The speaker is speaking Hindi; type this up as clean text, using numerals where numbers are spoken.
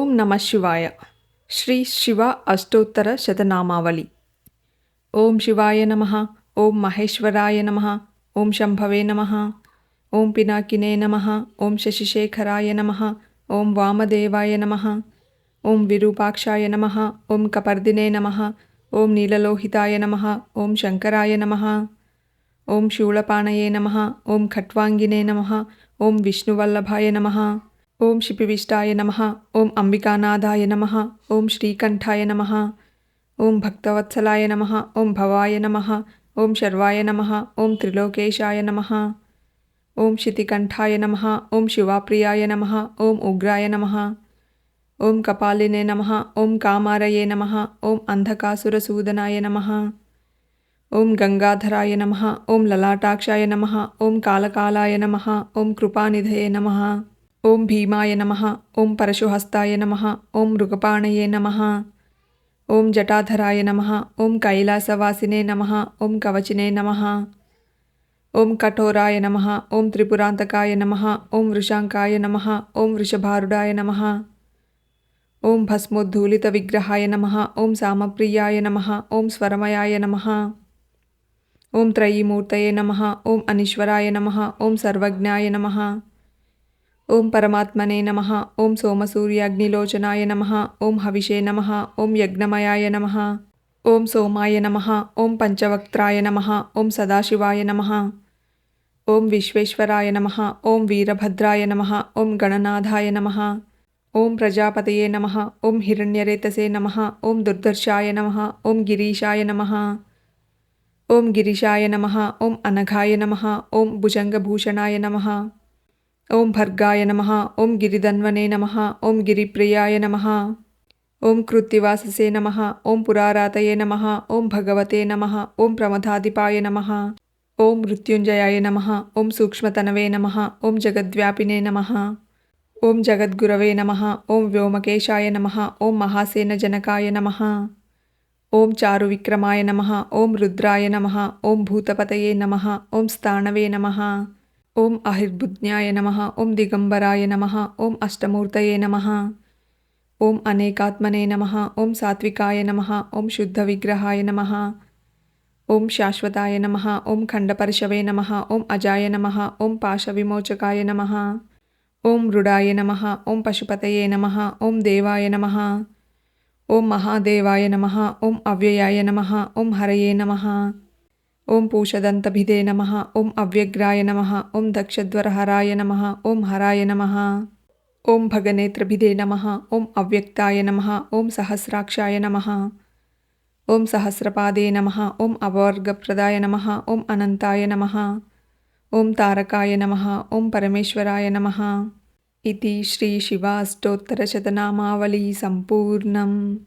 ओम नमः शिवाय। श्री शिव अष्टोत्तर शतनामावली। ओम शिवाय नमः। ओम महेश्वराय नमः। ओम शंभवे नमः। ओम पिनाकिने नमः। ओम शशिशेखराय नमः। ओम वामदेवाय नमः। ओम विरूपाक्षाय नमः। ओम कपर्दिने नमः। ओम नीललोहिताय नमः। ओम शंकराय नमः। ओम शूलपाणये नमः। ओम खट्वांगिने नमः। ओम विष्णुवल्लभाय नमः। ओम शिपिविष्टाय नमः। ओम अंबिकानाथाय नमः। ओम श्रीकंठाय नमः। ओम भक्तवत्सलाय नमः। ओम भवाय नमः। ओम शर्वाय नमः। ओम त्रिलोकेशाय नमः। ओम शितिकंठाय नमः। ओम शिवाप्रियाय नमः। ओम उग्राय नमः। ओम कपालिने नमः। ओम कामारये नमः। ओम अंधकासुरसूदनाय नमः। ओम गंगाधराय नमः। ओम ललाटाक्षाय नमः। ओम कालकालाय नमः। ओम कृपानिधये नमः। ओम भीमाय नमः। ओम परशुहस्ताय नमः। ओम मृगपाणये नमः। ओम जटाधराय नमः। ओम कैलासवासिने नमः। ओम कवचिने नमः। ओम कठोराय नमः। ओम त्रिपुरांतकाय नमः। ओम वृषांकाय नमः। ओम वृषभारूढाय नमः। ओम भस्मोद्धूलितविग्रहाय नमः। ओम सामप्रियाय नमः। ओम स्वरमयाय नमः। ओम त्रयीमूर्तये नमः। ओम अनीश्वराय नमः। ओम सर्वज्ञाय नमः। ओम परमात्मने नमः। ओम सोमसूर्याग्निलोचनाय नमः। ओम हविषे नमः। ओम यज्ञमयाय नमः। ओम सोमाय नमः। ओम पंचवक्त्राय नमः। ओम सदाशिवाय नमः। ओम विश्वेश्वराय नमः। ओम वीरभद्राय नमः। ओम गणनाथाय नमः। ओम प्रजापतये नमः। ओम हिरण्यरेतसे नमः। ओम दुर्धर्षाय नमः। ओम गिरीशाय नमः। ओम गिरिशाय नमः। ओम अनघाय नमः। ओम भुजंगभूषणाय नमः। ओम भर्गाय नमः। ओम गिरिधन्वने नमः। ओम गिरिप्रियाय नमः। ओम कृत्तिवाससे नमः। ओम पुरारातये नमः। ओम भगवते नमः। ओम प्रमथाधिपाय नमः। ओम मृत्युंजयाय नमः। ओम सूक्ष्मतनवे नमः। ओम जगद्व्यापिने नमः। ओम जगद्गुरवे नमः। ओम व्योमकेशाय नमः। ओम महासेनजनकाय नमः। ओम चारुविक्रमाय नमः। ओम रुद्राय नमः। ओम भूतपतये नमः। ओम स्थाणवे नमः। ओम अहिर्बुज्ञाय नमः। ओम दिगंबराय नमः। ओम अष्टमूर्तये नमः। ओम अनेकात्मने नमः। ओम सात्विकाय नमः। ओम शुद्धविग्रहाय नमः। ओम शाश्वताय नमः। ओम खंडपरशवे नमः। ओम अजाय नमः। ओम पाशविमोचकाय नमः। ओम मृडाय नमः। ओम पशुपतये नमः। ओम देवाय नमः। ओम महादेवाय नमः। ओम अव्ययाय नमः। ओम हरये नमः। ओम पूषदन्तभिदे नमः। ओम अव्यग्राय नमः। ओम दक्षध्वरहराय नमः। ओम हराय नमः। ओम भगनेत्रभिदे नमः। ओम अव्यक्ताय नमः। ओम सहस्राक्षाय नमः। ओम सहस्रपादे नमः। ओम अवर्गप्रदाय नमः। ओम अनंताय नमः। ओम तारकाय नमः। ओम परमेश्वराय नमः। इति श्री शिवाष्टोत्तरशतनामावली संपूर्णम्।